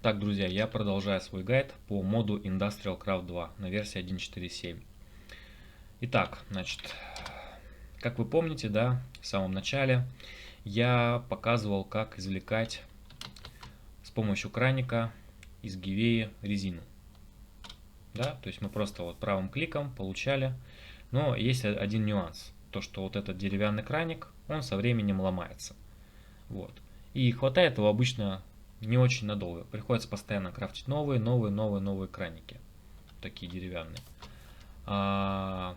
Так, друзья, я продолжаю свой гайд по моду Industrial Craft 2 на версии 1.4.7. Итак, значит, как вы помните, да, в самом начале я показывал, как извлекать с помощью краника из гивеи резину. Да, то есть мы просто вот правым кликом получали, но есть один нюанс, то что вот этот деревянный краник, он со временем ломается. Вот. И хватает его обычно не очень надолго. Приходится постоянно крафтить новые краники. Такие деревянные. А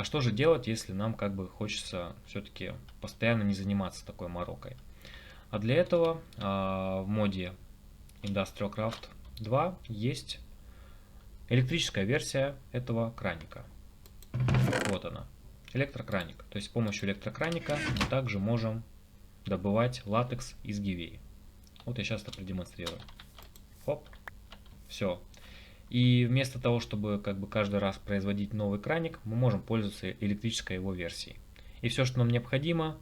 что же делать, если нам как бы хочется все-таки постоянно не заниматься такой морокой? А для этого в моде Industrial Craft 2 есть электрическая версия этого краника. Вот она. Электрокраник. То есть с помощью электрокраника мы также можем добывать латекс из гивеи. Вот я сейчас это продемонстрирую. Хоп. Все. И вместо того, чтобы как бы каждый раз производить новый краник, мы можем пользоваться электрической его версией. И все, что нам необходимо,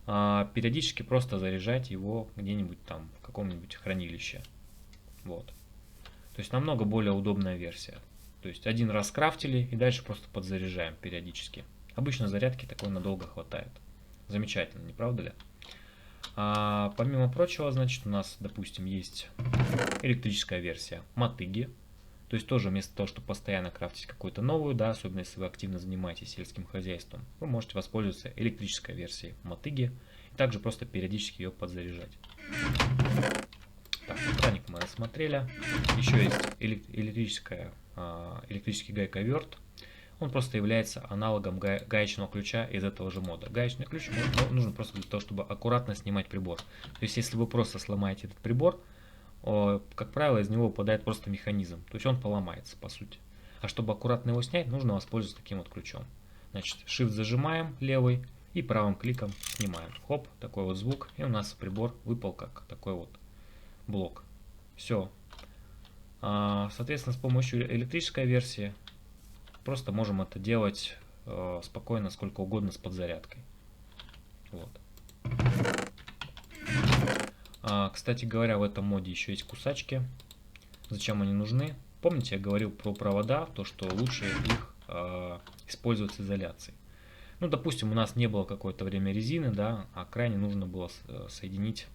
периодически просто заряжать его где-нибудь там в каком-нибудь хранилище. Вот. То есть намного более удобная версия. То есть один раз скрафтили и дальше просто подзаряжаем периодически. Обычно зарядки такой надолго хватает. Замечательно, не правда ли? Помимо прочего, значит, у нас, допустим, есть электрическая версия мотыги. То есть тоже вместо того, чтобы постоянно крафтить какую-то новую, да, особенно если вы активно занимаетесь сельским хозяйством, вы можете воспользоваться электрической версией мотыги и также просто периодически ее подзаряжать. Так, краник мы рассмотрели. Еще есть электрический гайковерт. Он просто является аналогом гаечного ключа из этого же мода. Гаечный ключ нужен просто для того, чтобы аккуратно снимать прибор. То есть, если вы просто сломаете этот прибор, как правило, из него выпадает просто механизм. То есть он поломается, по сути. А чтобы аккуратно его снять, нужно воспользоваться таким вот ключом. Значит, Shift зажимаем левый и правым кликом снимаем. Хоп, такой вот звук. И у нас прибор выпал как такой вот блок. Все. Соответственно, с помощью электрической версии просто можем это делать спокойно, сколько угодно с подзарядкой. Вот. Кстати говоря, в этом моде еще есть кусачки. Зачем они нужны? Помните, я говорил про провода, то что лучше их использовать с изоляцией. Ну, допустим, у нас не было какое-то время резины, да, а крайне нужно было соединить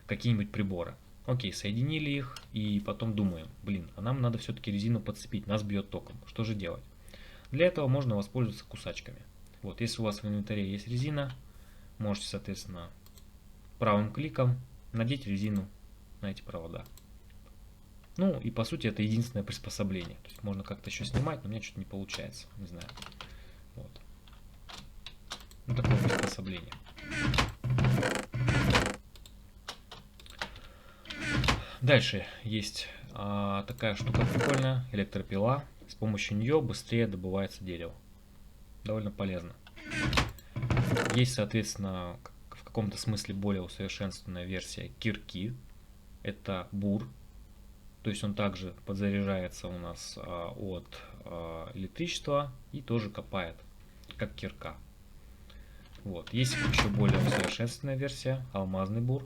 какие-нибудь приборы. Окей, соединили их и потом думаем, блин, а нам надо все-таки резину подцепить, нас бьет током. Что же делать? Для этого можно воспользоваться кусачками. Вот, если у вас в инвентаре есть резина, можете, соответственно, правым кликом надеть резину на эти провода. Ну и по сути это единственное приспособление. То есть можно как-то еще снимать, но у меня что-то не получается. Не знаю. Вот. Ну такое приспособление. Дальше есть такая штука прикольная, электропила. С помощью нее быстрее добывается дерево. Довольно полезно. Есть, соответственно, в каком-то смысле более усовершенствованная версия кирки. Это бур. То есть он также подзаряжается у нас от электричества и тоже копает, как кирка. Вот. Есть еще более усовершенствованная версия, алмазный бур.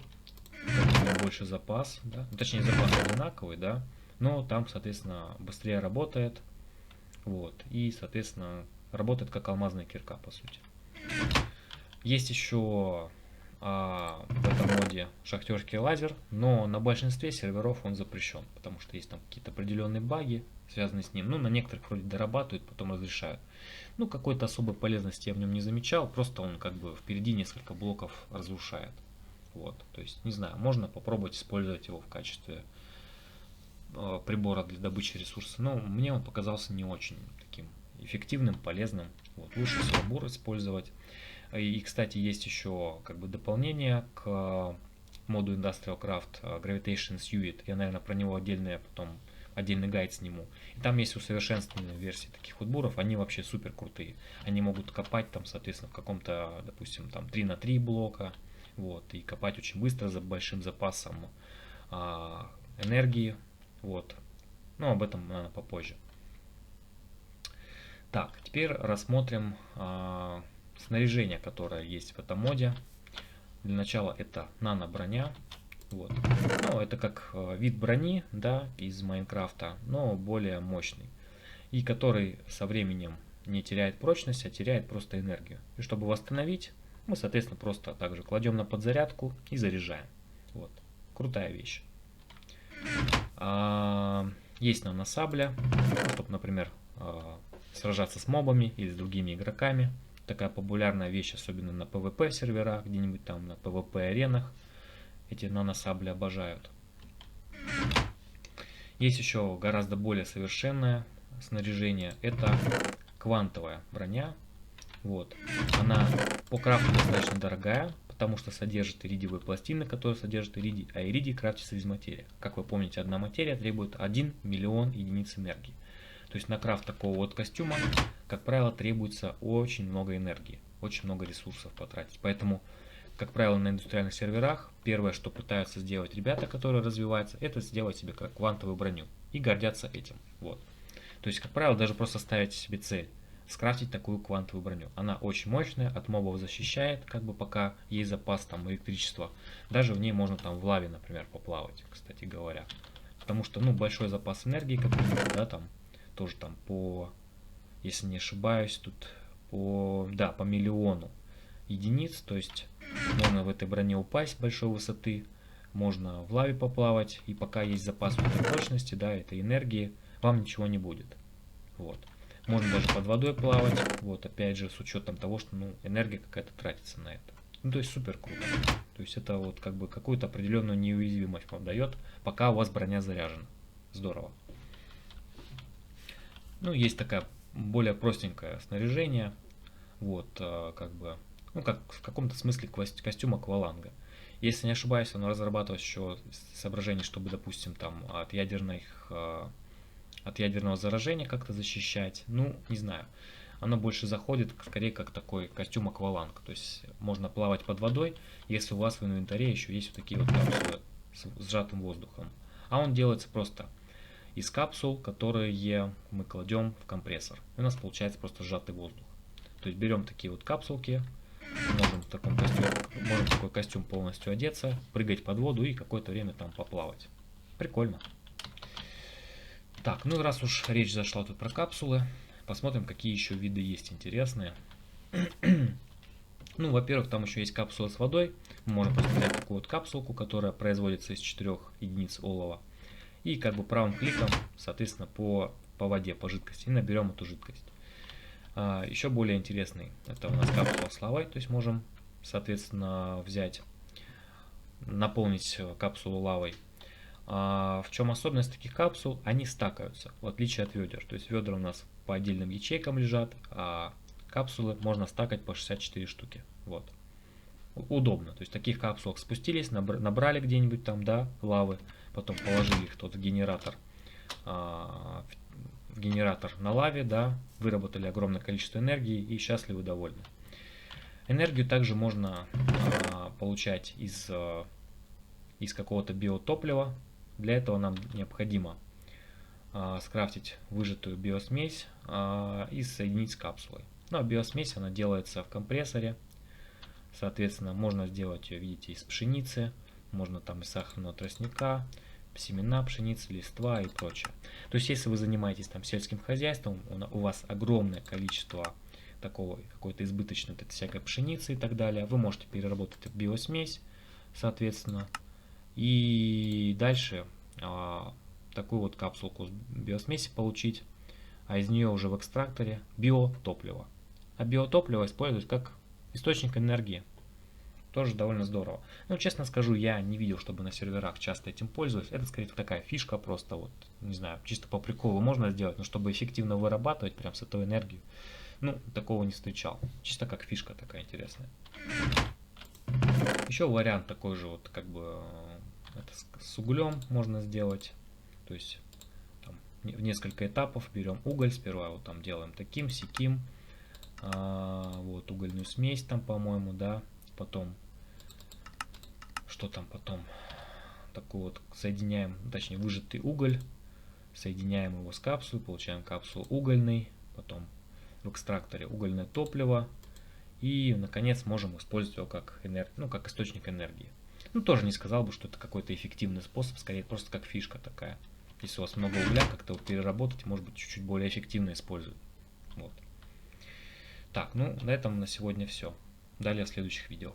Больше запас, да? Ну, точнее запас одинаковый, да, но там, соответственно, быстрее работает. Вот. И, соответственно, работает как алмазная кирка, по сути. Есть еще в этом моде шахтерский лазер, но на большинстве серверов он запрещен, потому что есть там какие-то определенные баги, связанные с ним. Ну, на некоторых вроде дорабатывают, потом разрешают. Ну, какой-то особой полезности я в нем не замечал, просто он как бы впереди несколько блоков разрушает. Вот, то есть, не знаю, можно попробовать использовать его в качестве прибора для добычи ресурсов, но мне он показался не очень таким эффективным, полезным. Вот, лучше всего бур использовать. И, кстати, есть еще как бы дополнение к моду Industrial Craft Gravitation Suite. Я, наверное, про него отдельный гайд сниму. И там есть усовершенствованные версии таких вот буров, они вообще супер крутые. Они могут копать там, соответственно, в каком-то, допустим, там 3 на 3 блока. Вот, и копать очень быстро, за большим запасом энергии. Вот. Но об этом, наверное, попозже. Так, теперь рассмотрим снаряжение, которое есть в этом моде. Для начала это нано-броня. Вот. Ну, это как вид брони, да, из Майнкрафта, но более мощный. И который со временем не теряет прочность, а теряет просто энергию. И чтобы восстановить, мы, соответственно, просто также кладем на подзарядку и заряжаем. Вот. Крутая вещь. Есть наносабля, чтобы, например, сражаться с мобами или с другими игроками. Такая популярная вещь, особенно на PvP серверах, где-нибудь там на PvP аренах. Эти наносабли обожают. Есть еще гораздо более совершенное снаряжение. Это квантовая броня. Вот. Она по крафту достаточно дорогая, потому что содержит иридиевые пластины, которые содержат иридий, а иридий крафтится из материи. Как вы помните, одна материя требует 1 миллион единиц энергии. То есть на крафт такого вот костюма, как правило, требуется очень много энергии, очень много ресурсов потратить. Поэтому, как правило, на индустриальных серверах первое, что пытаются сделать ребята, которые развиваются, это сделать себе как квантовую броню. И гордятся этим. Вот. То есть, как правило, даже просто ставить себе цель скрафтить такую квантовую броню. Она очень мощная, от мобов защищает, как бы пока есть запас там электричества. Даже в ней можно там в лаве, например, поплавать, кстати говоря. Потому что, ну, большой запас энергии, как минимум, да, там, тоже там по, если не ошибаюсь, тут по, да, по миллиону единиц, то есть можно в этой броне упасть с большой высоты, можно в лаве поплавать, и пока есть запас этой прочности, да, этой энергии, вам ничего не будет. Вот. Можно даже под водой плавать, вот, опять же, с учетом того, что, ну, энергия какая-то тратится на это. Ну, то есть супер круто. То есть это вот как бы какую-то определенную неуязвимость вам дает, пока у вас броня заряжена. Здорово. Ну, есть такая более простенькое снаряжение, вот, как бы, ну, как в каком-то смысле костюм акваланга. Если не ошибаюсь, оно разрабатывалось еще с соображений, чтобы, допустим, там от ядерного заражения как-то защищать. Ну, не знаю. Оно больше заходит скорее как такой костюм акваланг. То есть можно плавать под водой, если у вас в инвентаре еще есть вот такие вот капсулы с сжатым воздухом. А он делается просто из капсул, которые мы кладем в компрессор. И у нас получается просто сжатый воздух. То есть берем такие вот капсулки, можем в такой костюм полностью одеться, прыгать под воду и какое-то время там поплавать. Прикольно. Так, ну раз уж речь зашла тут про капсулы, посмотрим, какие еще виды есть интересные. Ну, во-первых, там еще есть капсула с водой. Мы можем просто взять такую вот капсулку, которая производится из 4 единиц олова. И как бы правым кликом, соответственно, по воде, по жидкости, и наберем эту жидкость. Еще более интересный, это у нас капсула с лавой, то есть можем, соответственно, взять, наполнить капсулу лавой. В чем особенность таких капсул? Они стакаются, в отличие от ведер. То есть ведра у нас по отдельным ячейкам лежат, а капсулы можно стакать по 64 штуки. Вот. Удобно. То есть в таких капсулах спустились, набрали где-нибудь там, да, лавы, потом положили их тот генератор, в генератор на лаве, да, выработали огромное количество энергии и счастливы, довольны. Энергию также можно получать из какого-то биотоплива. Для этого нам необходимо скрафтить выжатую биосмесь и соединить с капсулой. Ну, а биосмесь она делается в компрессоре. Соответственно, можно сделать ее, видите, из пшеницы, можно там из сахарного тростника, семена пшеницы, листва и прочее. То есть, если вы занимаетесь там сельским хозяйством, у вас огромное количество такого какой-то избыточной вот этой всякой пшеницы и так далее, вы можете переработать эту биосмесь, соответственно, и дальше такую вот капсулку биосмеси получить, а из нее уже в экстракторе биотопливо. А биотопливо использовать как источник энергии. Тоже довольно здорово. Ну, честно скажу, я не видел, чтобы на серверах часто этим пользовались. Это скорее такая фишка просто, вот, не знаю, чисто по приколу можно сделать, но чтобы эффективно вырабатывать прям с этой энергию, ну, такого не встречал. Чисто как фишка такая интересная. Еще вариант такой же, вот, как бы, это с углем можно сделать. То есть, там, в несколько этапов берем уголь, сперва вот там делаем таким, сяким. Вот, угольную смесь там, по-моему, да. Потом, что там потом? Такой вот соединяем, точнее, выжатый уголь. Соединяем его с капсулой, получаем капсулу угольный. Потом в экстракторе угольное топливо. И, наконец, можем использовать его как, как источник энергии. Ну, тоже не сказал бы, что это какой-то эффективный способ, скорее просто как фишка такая. Если у вас много угля, как-то вот переработать, может быть, чуть-чуть более эффективно использовать. Вот. Так, ну, на этом на сегодня все. Далее в следующих видео.